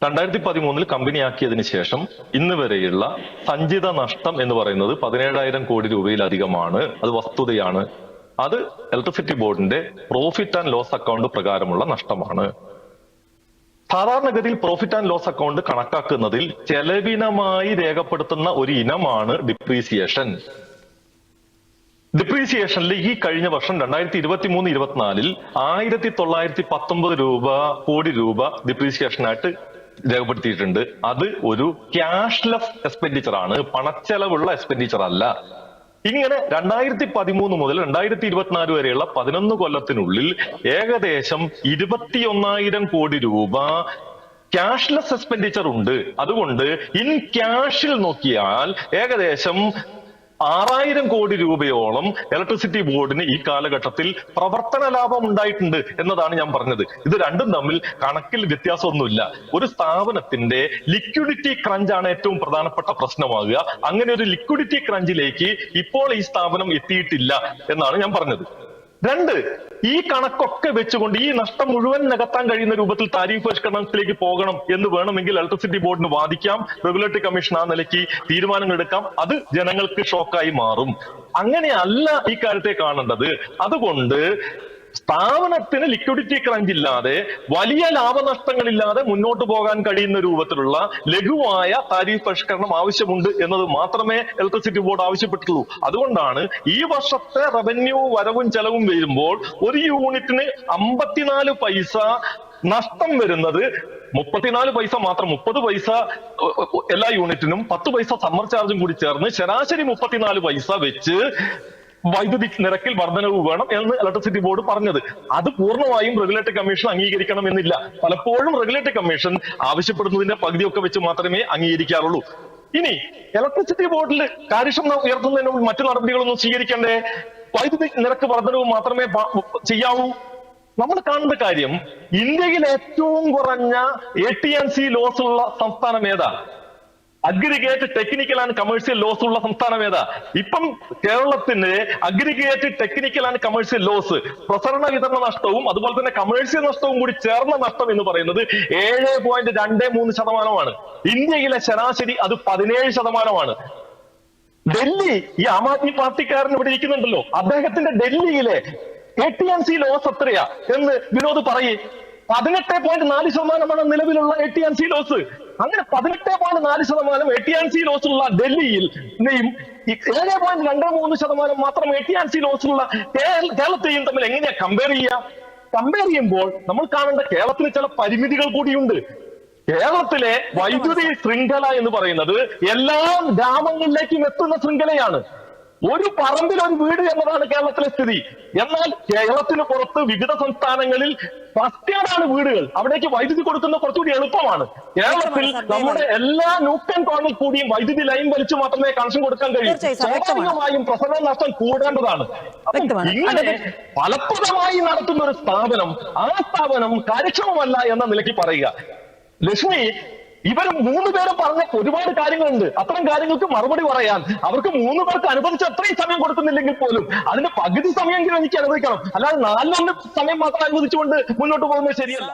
2013 കമ്പനിയാക്കിയതിനു ശേഷം ഇന്ന് വരെയുള്ള സഞ്ചിത നഷ്ടം എന്ന് പറയുന്നത് 17,000 കോടി രൂപയിലധികമാണ്. അത് വസ്തുതയാണ്. അത് ഇലക്ട്രിസിറ്റി ബോർഡിന്റെ പ്രോഫിറ്റ് ആൻഡ് ലോസ് അക്കൗണ്ട് പ്രകാരമുള്ള നഷ്ടമാണ്. സാധാരണഗതിയിൽ പ്രോഫിറ്റ് ആൻഡ് ലോസ് അക്കൗണ്ട് കണക്കാക്കുന്നതിൽ ചെലവിനമായി രേഖപ്പെടുത്തുന്ന ഒരു ഇനമാണ് ഡിപ്രീസിയേഷൻ. ഡിപ്രീസിയേഷനിൽ ഈ കഴിഞ്ഞ വർഷം 2023-24 1919 കോടി രൂപ ഡിപ്രീസിയേഷനായിട്ട് രേഖപ്പെടുത്തിയിട്ടുണ്ട്. അത് ഒരു ക്യാഷ്ലെസ് എക്സ്പെൻഡിച്ചർ ആണ്, പണച്ചെലവുള്ള എക്സ്പെൻഡിച്ചർ അല്ല. ഇങ്ങനെ 2013 മുതൽ 2024 വരെയുള്ള 11 കൊല്ലത്തിനുള്ളിൽ ഏകദേശം 21,000 കോടി രൂപ ക്യാഷ്ലെസ് എക്സ്പെൻഡിച്ചർ ഉണ്ട്. അതുകൊണ്ട് ഇൻ ക്യാഷിൽ നോക്കിയാൽ ഏകദേശം 6,000 കോടി രൂപയോളം ഇലക്ട്രിസിറ്റി ബോർഡിന് ഈ കാലഘട്ടത്തിൽ പ്രവർത്തന ലാഭം ഉണ്ടായിട്ടുണ്ട് എന്നതാണ് ഞാൻ പറഞ്ഞത്. ഇത് രണ്ടും തമ്മിൽ കണക്കിൽ വ്യത്യാസമൊന്നുമില്ല. ഒരു സ്ഥാപനത്തിന്റെ ലിക്വിഡിറ്റി ക്രഞ്ചാണ് ഏറ്റവും പ്രധാനപ്പെട്ട പ്രശ്നമാകുക. അങ്ങനെ ഒരു ലിക്വിഡിറ്റി ക്രഞ്ചിലേക്ക് ഇപ്പോൾ ഈ സ്ഥാപനം എത്തിയിട്ടില്ല എന്നാണ് ഞാൻ പറഞ്ഞത്. രണ്ട്, ഈ കണക്കൊക്കെ വെച്ചുകൊണ്ട് ഈ നഷ്ടം മുഴുവൻ നികത്താൻ കഴിയുന്ന രൂപത്തിൽ താരിഫ് പരിഷ്കരണത്തിലേക്ക് പോകണം എന്ന് വേണമെങ്കിൽ ഇലക്ട്രിസിറ്റി ബോർഡിന് വാദിക്കാം. റെഗുലേറ്ററി കമ്മീഷൻ ആ നിലയ്ക്ക് തീരുമാനങ്ങൾ എടുക്കാം. അത് ജനങ്ങൾക്ക് ഷോക്കായി മാറും. അങ്ങനെയല്ല ഈ കാര്യത്തെ കാണേണ്ടത്. അതുകൊണ്ട് സ്ഥാപനത്തിന് ലിക്വിഡിറ്റി ക്രഞ്ച് ഇല്ലാതെ വലിയ ലാഭനഷ്ടങ്ങളില്ലാതെ മുന്നോട്ട് പോകാൻ കഴിയുന്ന രൂപത്തിലുള്ള ലഘുവായ താരിഫ് പരിഷ്കരണം ആവശ്യമുണ്ട് എന്നത് മാത്രമേ ഇലക്ട്രിസിറ്റി ബോർഡ് ആവശ്യപ്പെട്ടുള്ളൂ. അതുകൊണ്ടാണ് ഈ വർഷത്തെ റവന്യൂ വരവും ചെലവും വരുമ്പോൾ ഒരു യൂണിറ്റിന് 54 പൈസ നഷ്ടം വരുന്നത് 34 പൈസ മാത്രം, 30 പൈസ എല്ലാ യൂണിറ്റിനും 10 പൈസ സമ്മർ ചാർജും കൂടി ചേർന്ന് ശരാശരി 34 പൈസ വെച്ച് വൈദ്യുതി നിരക്കിൽ വർധനവ് വേണം എന്ന് ഇലക്ട്രിസിറ്റി ബോർഡ് പറഞ്ഞത്. അത് പൂർണ്ണമായും റെഗുലേറ്ററി കമ്മീഷൻ അംഗീകരിക്കണം എന്നില്ല. പലപ്പോഴും റെഗുലേറ്ററി കമ്മീഷൻ ആവശ്യപ്പെടുന്നതിന്റെ പകുതിയൊക്കെ വെച്ച് മാത്രമേ അംഗീകരിക്കാറുള്ളൂ. ഇനി ഇലക്ട്രിസിറ്റി ബോർഡിൽ കാര്യക്ഷമത ഉയർത്തുന്നതിന് മറ്റു നടപടികളൊന്നും സ്വീകരിക്കണ്ടേ? വൈദ്യുതി നിരക്ക് വർധനവ് മാത്രമേ ചെയ്യാവൂ? നമ്മൾ കാണുന്ന കാര്യം, ഇന്ത്യയിൽ ഏറ്റവും കുറഞ്ഞ AT&C ലോസ് ഉള്ള സംസ്ഥാനം ഏതാ? Aggregate technical and commercial loss ഉള്ള സംസ്ഥാനം ഏതാ? ഇപ്പം കേരളത്തിന് aggregate technical and commercial loss, പ്രസരണ വിതരണ നഷ്ടവും അതുപോലെ തന്നെ കമേഴ്സ്യൽ നഷ്ടവും കൂടി ചേർന്ന നഷ്ടം എന്ന് പറയുന്നത് 7.23%. ഇന്ത്യയിലെ ശരാശരി അത് 17%. ഡൽഹി, ഈ ആം ആദ്മി പാർട്ടിക്കാരൻ ഇവിടെ ഇരിക്കുന്നുണ്ടല്ലോ, അദ്ദേഹത്തിന്റെ ഡൽഹിയിലെ AT&C ലോസ് എത്രയാ എന്ന് വിനോദ് പറയേ. 18.4% നിലവിലുള്ള AT&C ലോസ്. അങ്ങനെ 18.4% AT&C ലോസ് ഉള്ള ഡൽഹിയിൽ 7.23% മാത്രം AT&C ലോസ് ഉള്ള കേരളത്തെയും തമ്മിൽ എങ്ങനെയാ കമ്പയർ ചെയ്യുക? കമ്പയർ ചെയ്യുമ്പോൾ നമ്മൾ കാണേണ്ട കേരളത്തിന് ചില പരിമിതികൾ കൂടിയുണ്ട്. കേരളത്തിലെ വൈദ്യുതി ശൃംഖല എന്ന് പറയുന്നത് എല്ലാ ഗ്രാമങ്ങളിലേക്കും എത്തുന്ന ശൃംഖലയാണ്. ഒരു പറമ്പിൽ ഒരു വീട് എന്നതാണ് കേരളത്തിലെ സ്ഥിതി. എന്നാൽ കേരളത്തിന് പുറത്ത് വിവിധ സംസ്ഥാനങ്ങളിൽ ഫസ്റ്റേഡാണ് വീടുകൾ. അവിടേക്ക് വൈദ്യുതി കൊടുക്കുന്നത് കുറച്ചുകൂടി എളുപ്പമാണ്. കേരളത്തിൽ നമ്മുടെ എല്ലാ ന്യൂട്ടൺ കോണിൽ കൂടിയും വൈദ്യുതി ലൈൻ വലിച്ചു മാത്രമേ കണക്ഷൻ കൊടുക്കാൻ കഴിയൂ. സ്വാഭാവികമായും പ്രസരണ നഷ്ടം കൂടേണ്ടതാണ്. ഇങ്ങനെ ഫലപ്രദമായി നടത്തുന്ന ഒരു സ്ഥാപനം, ആ സ്ഥാപനം കാര്യക്ഷമമല്ല എന്ന നിലയ്ക്ക് പറയുക. ലക്ഷ്മി, ഇവർ 3 പേരും പറഞ്ഞ ഒരുപാട് കാര്യങ്ങളുണ്ട്. അത്തരം കാര്യങ്ങൾക്ക് മറുപടി പറയാൻ അവർക്ക് 3 പേർക്ക് അനുവദിച്ച അത്രയും സമയം കൊടുക്കുന്നില്ലെങ്കിൽ പോലും അതിന്റെ പകുതി സമയമെങ്കിലും എനിക്ക് അനുവദിക്കണം. അല്ലാതെ 4 സമയം മാത്രം അനുവദിച്ചുകൊണ്ട് മുന്നോട്ട് പോകുന്നത് ശരിയല്ല.